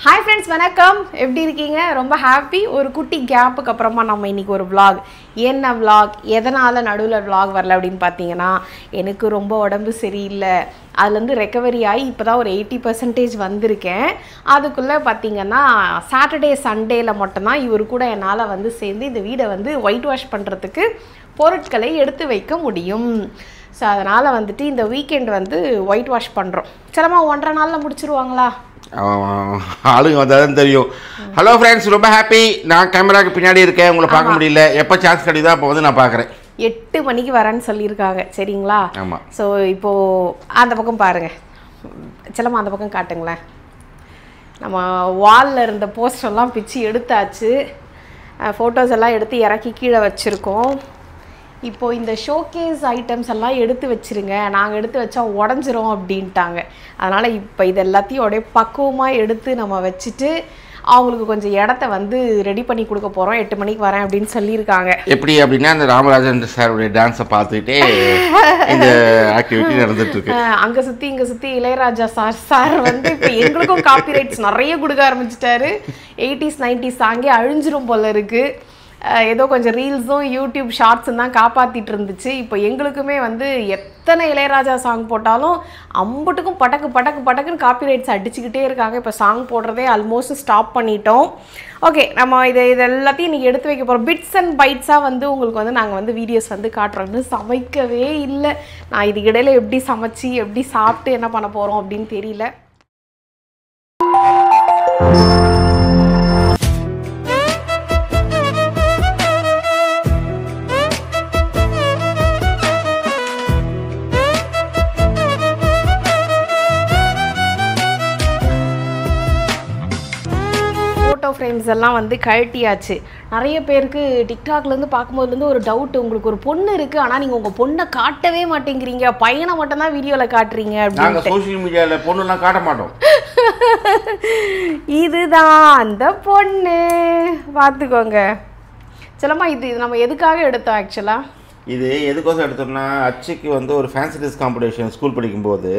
Hi friends, வணக்கம். எப்படி இருக்கீங்க? ரொம்ப ஹாப்பி. ஒரு குட்டி கேப்புக்கு அப்புறமா நம்ம இன்னைக்கு ஒரு vlog. என்ன vlog? எதனால நடுவுல vlog வரல அப்படினு பாத்தீங்கன்னா, எனக்கு ரொம்ப உடம்பு சரியில்லை. அதுல இருந்து ரெக்கவரி ஆகி இப்போதான் ஒரு 80% வந்திருக்கேன். அதுக்குள்ள பாத்தீங்கன்னா சாட்டர்டே சண்டேல மட்டும் தான் இவர் கூட என்னால வந்து சேர்ந்து இந்த வீடை வந்து ஒயிட் வாஷ் பண்றதுக்கு பொருட்களை எடுத்து வைக்க முடியும். ஸோ அதனால வந்துட்டு இந்த வீக்கெண்ட் வந்து ஒயிட் வாஷ் பண்றோம். சிலமா 1.5 நாள்ல முடிச்சிருவாங்களா? ஆளுங்க வந்தாதான் தெரியும். ஹலோ ஃப்ரெண்ட்ஸ், ரொம்ப ஹாப்பி. நான் கேமராக்கு பின்னாடி இருக்கேன், உங்களை பார்க்க முடியல. எப்போ சான்ஸ் கிடைக்குதோ அப்போ வந்து நான் பார்க்குறேன். 8 மணிக்கு வரேன்னு சொல்லியிருக்காங்க. சரிங்களா? ஆமாம். ஸோ இப்போது அந்த பக்கம் பாருங்கள், சிலமா அந்த பக்கம் காட்டுங்களேன். நம்ம வாலில் இருந்த போஸ்டர்லாம் பிச்சு எடுத்தாச்சு. ஃபோட்டோஸ் எல்லாம் எடுத்து இறக்கி கீழே வச்சுருக்கோம். இப்போது இந்த ஷோகேஸ் ஐட்டம்ஸ் எல்லாம் எடுத்து வச்சுருங்க, நாங்கள் எடுத்து வச்சா உடஞ்சிரும் அப்படின்ட்டாங்க. அதனால் இப்போ இது எல்லாத்தையும் அப்படியே பக்குவமாக எடுத்து நம்ம வச்சுட்டு அவங்களுக்கு கொஞ்சம் இடத்த வந்து ரெடி பண்ணி கொடுக்க போகிறோம். 8 மணிக்கு வரேன் அப்படின்னு சொல்லியிருக்காங்க. எப்படி அப்படின்னா அந்த ராமராஜன் சாருடைய டான்ஸை பார்த்துக்கிட்டே இந்த ஆக்டிவிட்டி நடந்துட்டு இருக்கு. அங்கே சுற்றி இங்கே சுற்றி இளையராஜா சார் வந்து இப்போ எங்களுக்கும் காப்பிரைட்ஸ் நிறைய கொடுக்க ஆரம்பிச்சிட்டாரு. 80s 90s சாங்கே அழிஞ்சிரும் போல இருக்குது. ஏதோ கொஞ்சம் ரீல்ஸும் யூடியூப் ஷார்ட்ஸும் தான் காப்பாற்றிட்டு இருந்துச்சு. இப்போ எங்களுக்குமே வந்து எத்தனை இளையராஜா சாங் போட்டாலும் அம்புட்டுக்கும் படக்கு படக்கு படக்குன்னு காப்பிரைட்ஸ் அடிச்சுக்கிட்டே இருக்காங்க. இப்போ சாங் போடுறதே ஆல்மோஸ்ட் ஸ்டாப் பண்ணிட்டோம். ஓகே, நம்ம இது எல்லாத்தையும் இன்றைக்கி எடுத்து வைக்க போகிறோம். பிட்ஸ் அண்ட் பைட்ஸாக வந்து உங்களுக்கு வந்து நாங்கள் வந்து வீடியோஸ் வந்து காட்டுறோம்னு சமைக்கவே இல்லை. நான் இதுக்கு இடையில எப்படி சமைச்சு எப்படி சாப்பிட்டு என்ன பண்ண போகிறோம் அப்படின்னு தெரியல. ஃப்ரேம்ஸ் எல்லாம் வந்து கழட்டியாச்சு. நிறைய பேருக்கு டிக்டாக்லேருந்து பார்க்கும்போதுலேருந்து ஒரு டவுட், உங்களுக்கு ஒரு பொண்ணு இருக்குது ஆனால் நீங்கள் உங்கள் பொண்ணை காட்டவே மாட்டேங்கிறீங்க, பையனை மட்டும் தான் வீடியோவில் காட்டுறீங்க அப்படின்னு. சோஷியல் மீடியாவில் பொண்ணுலாம் காட்ட மாட்டோம். இதுதான் அந்த பொண்ணு, பார்த்துக்கோங்க. சிலமா இது நம்ம எதுக்காக எடுத்தோம் ஆக்சுவலாக? இது எதுக்கோசம் எடுத்தோம்னா, அச்சுக்கு வந்து ஒரு ஃபேன்சி ட்ரெஸ் காம்படிஷன் ஸ்கூல் படிக்கும்போது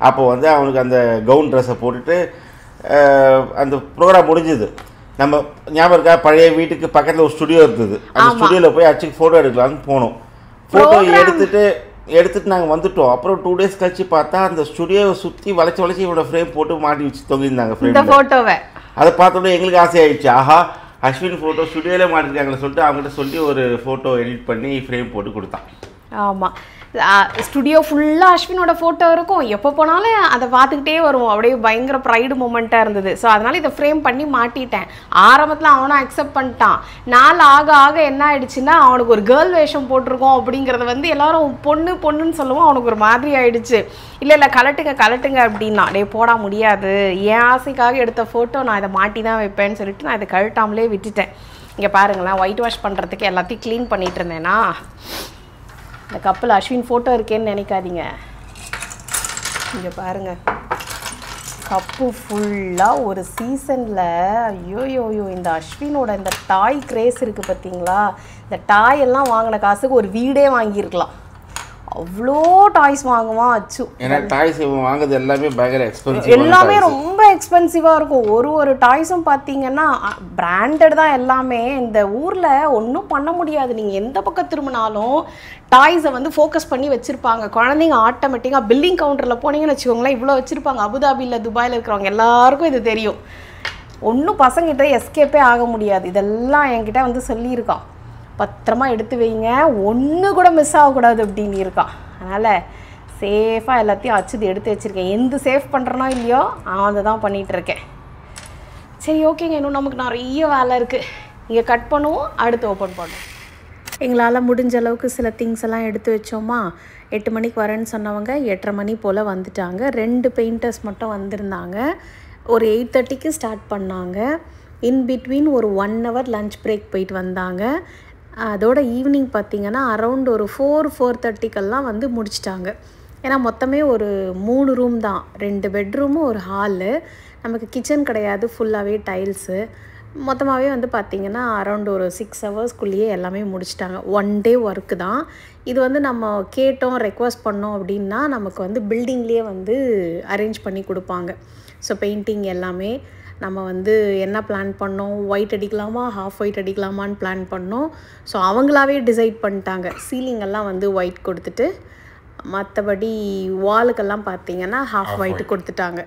அப்போ வந்து அவனுக்கு அந்த கவுன் ட்ரெஸ்ஸை போட்டுட்டு அந்த ப்ரோக்ராம் முடிஞ்சுது. நம்ம ஞாபகம் இருக்கா, பழைய வீட்டுக்கு பக்கத்தில் ஒரு ஸ்டுடியோ இருந்தது. அந்த ஸ்டுடியோவில் போய் அச்சுக்கு ஃபோட்டோ எடுக்கலான்னு போனோம். ஃபோட்டோ எடுத்துட்டு நாங்கள் வந்துட்டோம். அப்புறம் 2 days கழிச்சு பார்த்தா அந்த ஸ்டுடியோவை சுற்றி வளைச்சி இவனோட ஃப்ரேம் போட்டு மாட்டி வச்சு தொங்கியிருந்தாங்க ஃபோட்டோவை. அதை பார்த்தோன்னே எங்களுக்கு ஆசையாயிடுச்சு. ஆஹா, அஸ்வின் ஃபோட்டோ ஸ்டுடியோவில் மாட்டிருக்காங்கன்னு சொல்லிட்டு அவங்ககிட்ட சொல்லி ஒரு ஃபோட்டோ எடிட் பண்ணி ஃப்ரேம் போட்டு கொடுத்தான். ஆமாம், ஸ்டுடியோ ஃபுல்லாக அஸ்வினோட ஃபோட்டோ இருக்கும். எப்போ போனாலும் அதை பார்த்துக்கிட்டே வருவோம். அப்படியே பயங்கர ப்ரைடு மூமெண்ட்டாக இருந்தது. ஸோ அதனால் இதை ஃப்ரேம் பண்ணி மாட்டிட்டேன். ஆரம்பத்தில் அவனும் அக்செப்ட் பண்ணிட்டான். நாள் ஆக ஆக என்ன ஆயிடுச்சுன்னா, அவனுக்கு ஒரு கேர்ள் வேஷம் போட்டிருக்கோம் அப்படிங்கிறத வந்து எல்லாரும் பொண்ணுன்னு சொல்லுவோம். அவனுக்கு ஒரு மாதிரி ஆயிடுச்சு. இல்லை கலட்டுங்க அப்படின்னா, அப்படியே போட முடியாது, என் ஆசைக்காக எடுத்த ஃபோட்டோ நான் இதை மாட்டி தான் வைப்பேன்னு சொல்லிட்டு நான் இதை கழட்டாமலே விட்டுட்டேன். இங்கே பாருங்களேன், ஒயிட் வாஷ் பண்ணுறதுக்கு எல்லாத்தையும் க்ளீன் பண்ணிகிட்டு இருந்தேன்னா, இந்த கப்பில் அஸ்வின் ஃபோட்டோ இருக்கேன்னு நினைக்காதீங்க. இங்கே பாருங்கள், கப்பு ஃபுல்லாக ஒரு சீசனில் ஐயோயோயோ இந்த அஸ்வினோட இந்த டாய் கிரேஸ் இருக்குது பார்த்தீங்களா? இந்த டாய் எல்லாம் வாங்கின காசுக்கு ஒரு வீடே வாங்கியிருக்கலாம். அவ்வளோ டாய்ஸ் வாங்குவான் அச்சு. ஏன்னா டாய்ஸ் வாங்குறது எல்லாமே பயங்கர எக்ஸ்பென்சிவ், எல்லாமே ரொம்ப எக்ஸ்பென்சிவாக இருக்கும். ஒரு டாய்ஸும் பார்த்தீங்கன்னா பிராண்டட் தான் எல்லாமே. இந்த ஊரில் ஒன்றும் பண்ண முடியாது. நீங்கள் எந்த பக்கம் திரும்பினாலும் டாய்ஸை வந்து ஃபோக்கஸ் பண்ணி வச்சுருப்பாங்க. குழந்தைங்க ஆட்டோமேட்டிக்காக பில்லிங் கவுண்டரில் போனீங்கன்னு வச்சுக்கோங்களேன், இவ்வளோ வச்சுருப்பாங்க. அபுதாபியில் துபாயில் இருக்கிறவங்க எல்லாருக்கும் இது தெரியும். ஒன்றும் பசங்கிட்ட எஸ்கேப்பே ஆக முடியாது. இதெல்லாம் என்கிட்ட வந்து சொல்லியிருக்கான், பத்திரமா எடுத்து வைங்க, ஒன்று கூட மிஸ் ஆகக்கூடாது அப்படின்னு இருக்கான். அதனால் சேஃபாக எல்லாத்தையும் அச்சுது எடுத்து வச்சுருக்கேன். எந்த சேஃப் பண்ணுறனோ இல்லையோ அதை தான் பண்ணிகிட்ருக்கேன். சரி, ஓகேங்க, இன்னும் நமக்கு நிறைய வேலை இருக்குது. இங்கே கட் பண்ணுவோம், அடுத்து ஓப்பன் பண்ணுவோம். எங்களால் முடிஞ்ச அளவுக்கு சில திங்ஸ் எல்லாம் எடுத்து வச்சோமா. 8 மணிக்கு வரேன்னு சொன்னவங்க 8:30 மணி போல் வந்துட்டாங்க. 2 பெயிண்டர்ஸ் மட்டும் வந்திருந்தாங்க. ஒரு 8:30க்கு ஸ்டார்ட் பண்ணாங்க. இன் பிட்வீன் ஒரு 1 hour லன்ச் பிரேக் போயிட்டு வந்தாங்க. அதோட ஈவினிங் பார்த்திங்கன்னா அரவுண்ட் ஒரு 4-4:30க்கெல்லாம் வந்து முடிச்சிட்டாங்க. ஏன்னா மொத்தமே ஒரு 3 ரூம் தான், 2 பெட்ரூமு ஒரு ஹாலு. நமக்கு கிச்சன் கிடையாது, ஃபுல்லாகவே டைல்ஸு. மொத்தமாகவே வந்து பார்த்திங்கன்னா அரவுண்ட் ஒரு 6 ஹவர்ஸ்க்குள்ளேயே எல்லாமே முடிச்சிட்டாங்க. 1 டே ஒர்க்கு தான் இது. வந்து நம்ம கேட்டோம், ரெக்வஸ்ட் பண்ணோம் அப்படின்னா நமக்கு வந்து பில்டிங்லேயே வந்து அரேஞ்ச் பண்ணி கொடுப்பாங்க. ஸோ பெயிண்டிங் எல்லாமே நம்ம வந்து என்ன பிளான் பண்ணோம், ஒயிட் அடிக்கலாமா ஹாஃப் ஒயிட் அடிக்கலாமான்னு பிளான் பண்ணோம். ஸோ அவங்களாவே டிசைட் பண்ணிட்டாங்க. சீலிங்கெல்லாம் வந்து ஒயிட் கொடுத்துட்டு மற்றபடி வாலுக்கெல்லாம் பார்த்திங்கன்னா ஹாஃப் ஒயிட் கொடுத்துட்டாங்க.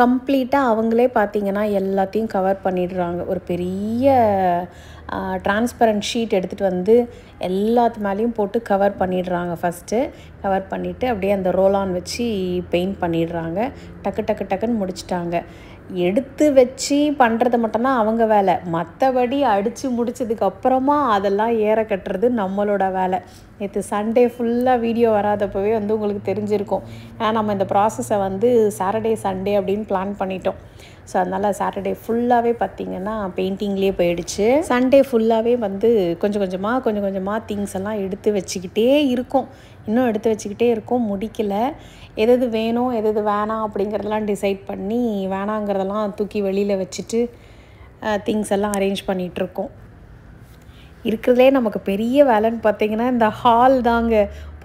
கம்ப்ளீட்டாக அவங்களே பார்த்திங்கன்னா எல்லாத்தையும் கவர் பண்ணிடுறாங்க. ஒரு பெரிய டிரான்ஸ்பரண்ட் ஷீட் எடுத்துகிட்டு வந்து எல்லாத்து மேலேயும் போட்டு கவர் பண்ணிடுறாங்க. ஃபஸ்ட்டு கவர் பண்ணிவிட்டு அப்படியே அந்த ரோலான் வச்சு பெயிண்ட் பண்ணிடுறாங்க. டக்கு டக்கு டக்குன்னு முடிச்சிட்டாங்க. எடுத்து வச்சு பண்ணுறது மட்டும்தான் அவங்க வேலை. மற்றபடி அடித்து முடிச்சதுக்கப்புறமா அதெல்லாம் ஏற கட்டுறது நம்மளோட வேலை. நேற்று சண்டே ஃபுல்லாக வீடியோ வராதப்பவே வந்து உங்களுக்கு தெரிஞ்சிருக்கும். ஏன்னா நம்ம இந்த ப்ராசஸை வந்து சாட்டர்டே சண்டே அப்படின்னு பிளான் பண்ணிட்டோம். ஸோ அதனால் சாட்டர்டே ஃபுல்லாகவே பார்த்திங்கன்னா பெயிண்டிங்லேயே போயிடுச்சு. சண்டே ஃபுல்லாகவே வந்து கொஞ்சம் கொஞ்சமாக திங்ஸ் எல்லாம் எடுத்து வச்சுக்கிட்டே இருக்கோம். இன்னும் எடுத்து வச்சுக்கிட்டே இருக்கோம், முடிக்கலை. எது வேணும் எது வேணாம் அப்படிங்கிறதெல்லாம் டிசைட் பண்ணி வேணாங்கிறதெல்லாம் தூக்கி வெளியில் வச்சுட்டு திங்ஸ் எல்லாம் அரேஞ்ச் பண்ணிகிட்ருக்கோம். இருக்கிறதுலே நமக்கு பெரிய வேலைன்னு பார்த்திங்கன்னா இந்த ஹால் தாங்க.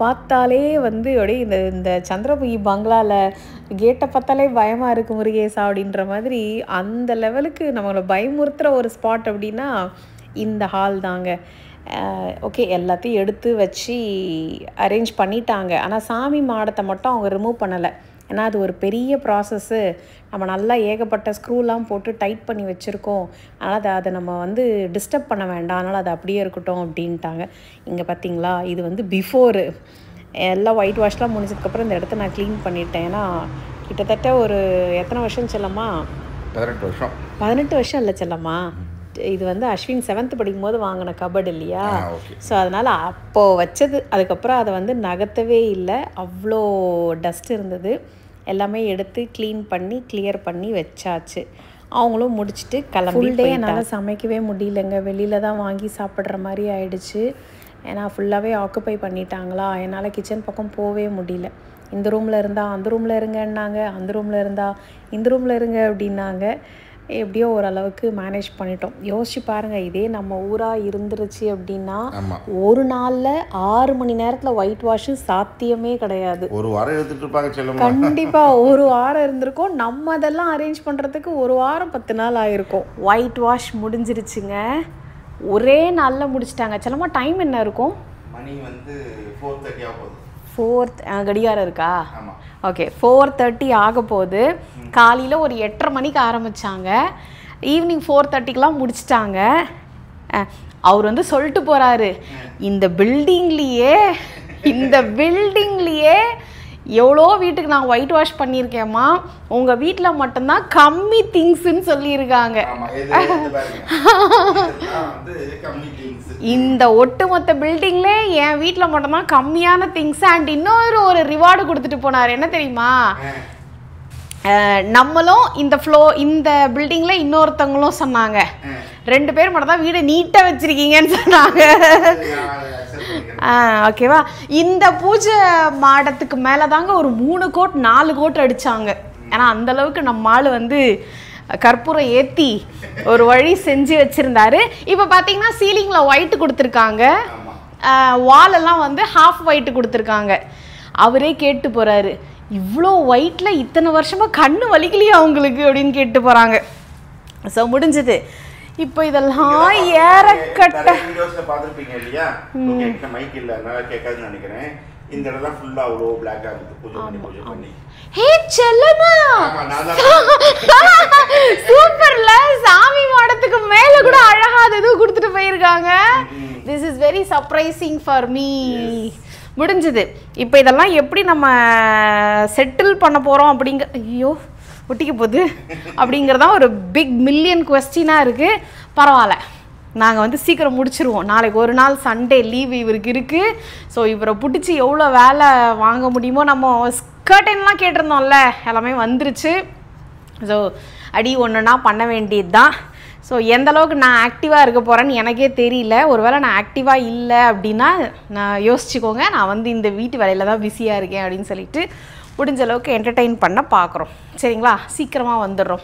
பார்த்தாலே வந்து அப்படியே இந்த சந்திரமுகி பங்களாவில் கேட்டை பார்த்தாலே பயமாக இருக்குது முருகேசா அப்படின்ற மாதிரி அந்த லெவலுக்கு நம்மளை பயமுறுத்துகிற ஒரு ஸ்பாட் அப்படின்னா இந்த ஹால் தாங்க. ஓகே, எல்லாத்தையும் எடுத்து வச்சு அரேஞ்ச் பண்ணிட்டாங்க. ஆனால் சாமி மாடத்தை மட்டும் அவங்க ரிமூவ் பண்ணலை. ஏன்னா அது ஒரு பெரிய ப்ராசஸ்ஸு. நம்ம நல்லா ஏகப்பட்ட ஸ்க்ரூலாம் போட்டு டைட் பண்ணி வச்சுருக்கோம். அதனால் அதை நம்ம வந்து டிஸ்டர்ப் பண்ண வேண்டாம், அதனால் அது அப்படியே இருக்கட்டும் அப்படின்ட்டாங்க. இங்கே பார்த்திங்களா, இது வந்து பிஃபோரு எல்லாம் ஒயிட் வாஷ்லாம் முடிஞ்சதுக்கப்புறம் இந்த இடத்த நான் க்ளீன் பண்ணிட்டேன். ஏன்னா கிட்டத்தட்ட ஒரு எத்தனை வருஷம் செல்லம்மா? 18 வருஷம். 18 வருஷம் இல்லை செல்லம்மா, இது வந்து அஸ்வின் 7th படிக்கும்போது வாங்கின கபர்டு இல்லையா? ஸோ அதனால் அப்போது வச்சது. அதுக்கப்புறம் அதை வந்து நகர்த்தவே இல்லை. அவ்வளோ டஸ்ட் இருந்தது. எல்லாமே எடுத்து க்ளீன் பண்ணி கிளியர் பண்ணி வச்சாச்சு. அவங்களும் முடிச்சுட்டு கிளம்பி என்னால் சமைக்கவே முடியலைங்க. வெளியில் தான் வாங்கி சாப்பிட்ற மாதிரி ஆயிடுச்சு. ஏன்னா ஃபுல்லாகவே ஆக்குப்பை பண்ணிட்டாங்களா, என்னால் கிச்சன் பக்கம் போகவே முடியல. இந்த ரூமில் இருந்தால் அந்த ரூமில் இருங்கன்னாங்க, அந்த ரூமில் இருந்தால் இந்த ரூமில் இருங்க அப்படின்னாங்க. எப்படியோ ஓரளவுக்கு மேனேஜ் பண்ணிட்டோம். யோசிச்சு பாருங்கள், இதே நம்ம ஊராக இருந்துருச்சு அப்படின்னா ஒரு நாளில் 6 மணி நேரத்தில் ஒயிட் வாஷு சாத்தியமே கிடையாது. ஒரு வாரம் எடுத்துகிட்டு இருப்பாங்க. கண்டிப்பாக ஒரு வாரம் இருந்திருக்கும். நம்ம அதெல்லாம் அரேஞ்ச் பண்ணுறதுக்கு ஒரு வாரம் 10 நாள் ஆகிருக்கும். ஒயிட் வாஷ் முடிஞ்சிருச்சுங்க. ஒரே நாளில் முடிச்சிட்டாங்க. சிலமா டைம் என்ன இருக்கும்? மணி வந்து 4:30 ஆகும். 4 கடிகாரம் இருக்கா? ஓகே, 4:30 ஆக போகுது. காலையில் ஒரு 8:30 மணிக்கு ஆரம்பித்தாங்க. ஈவினிங் 4:30க்கெலாம் முடிச்சிட்டாங்க. அவர் வந்து சொல்லிட்டு போகிறாரு, இந்த பில்டிங்லேயே எவ்வளோ வீட்டுக்கு நான் ஒயிட் வாஷ் பண்ணியிருக்கேம்மா, உங்கள் வீட்டில் மட்டும்தான் கம்மி திங்ஸ்ன்னு சொல்லியிருக்காங்க. இந்த ஒட்டுமொத்த பில்டிங்லே என் வீட்டில் மட்டும்தான் கம்மியான திங்ஸ். அண்ட் இன்னொரு ரிவார்டு கொடுத்துட்டு போனார். என்ன தெரியுமா? நம்மளும் இந்த பில்டிங்கில் இன்னொருத்தவங்களும் சொன்னாங்க, 2 பேர் மட்டும் தான் வீடை நீட்டாக வச்சுருக்கீங்கன்னு சொன்னாங்க. ஓகேவா? இந்த பூஜை மாடத்துக்கு மேலே தாங்க ஒரு 3 கோட் 4 கோட் அடித்தாங்க. ஏன்னா அந்தளவுக்கு நம்ம ஆள் வந்து கற்பூரம் ஏற்றி ஒரு வழி செஞ்சு வச்சுருந்தாரு. இப்போ பார்த்தீங்கன்னா சீலிங்கில் ஒயிட்டு கொடுத்துருக்காங்க, வாலெல்லாம் வந்து ஹாஃப் ஒயிட்டு கொடுத்துருக்காங்க. அவரே கேட்டு போகிறாரு, இவ்வளோ ஒயிட்டில் இத்தனை வருஷமாக கண்ணு வலிக்கலையா அவங்களுக்கு அப்படின்னு கேட்டு போகிறாங்க. ஸோ முடிஞ்சது. இப்போ இதெல்லாம் ஏறக்கட்ட பார்த்துருப்பீங்க இல்லையா? மைக் இல்லை, அதனால கேட்காதுன்னு நினைக்கிறேன். இந்த இடம்லாம் ஃபுல்லாக அவ்வளோ பிளாக்காக இருக்குது. பூஜை பண்ணி ஹே செல்லமா, சூப்பர்ல, சாமி மாடத்துக்கு மேலே கூட அழகா அது எதுவும் கொடுத்துட்டு போயிருக்காங்க. This is very surprising for me. முடிஞ்சது. இப்போ இதெல்லாம் எப்படி நம்ம செட்டில் பண்ண போகிறோம் ஐயோ ஒட்டிக்க போகுது அப்படிங்கிறதான் ஒரு பிக் மில்லியன் குவெஸ்டினாக இருக்குது. பரவாயில்ல, நாங்கள் வந்து சீக்கிரம் முடிச்சிருவோம். நாளைக்கு ஒரு நாள் சண்டே லீவு இவருக்கு இருக்குது. ஸோ இவரை பிடிச்சி எவ்வளோ வேலை வாங்க முடியுமோ. நம்ம ஸ்கர்டன்லாம் கேட்டிருந்தோம்ல, எல்லாமே வந்துருச்சு. ஸோ அடி ஒன்றுனா பண்ண வேண்டியது தான். ஸோ எந்தளவுக்கு நான் ஆக்டிவாக இருக்க போகிறேன்னு எனக்கே தெரியல. ஒருவேளை நான் ஆக்டிவாக இல்லை அப்படின்னா நான் யோசிச்சுக்கோங்க, நான் வந்து இந்த வீட்டு வேலையில் தான் பிஸியாக இருக்கேன் அப்படின்னு சொல்லிட்டு முடிஞ்ச அளவுக்கு என்டர்டெயின் பண்ண பார்க்குறோம். சரிங்களா? சீக்கிரமாக வந்துடுறோம்.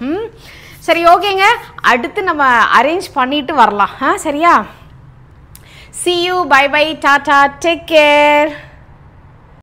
சரி, ஓகேங்க. அடுத்து நம்ம அரேஞ்ச் பண்ணிட்டு வரலாம். சரியா? see you, bye bye, tata, take care.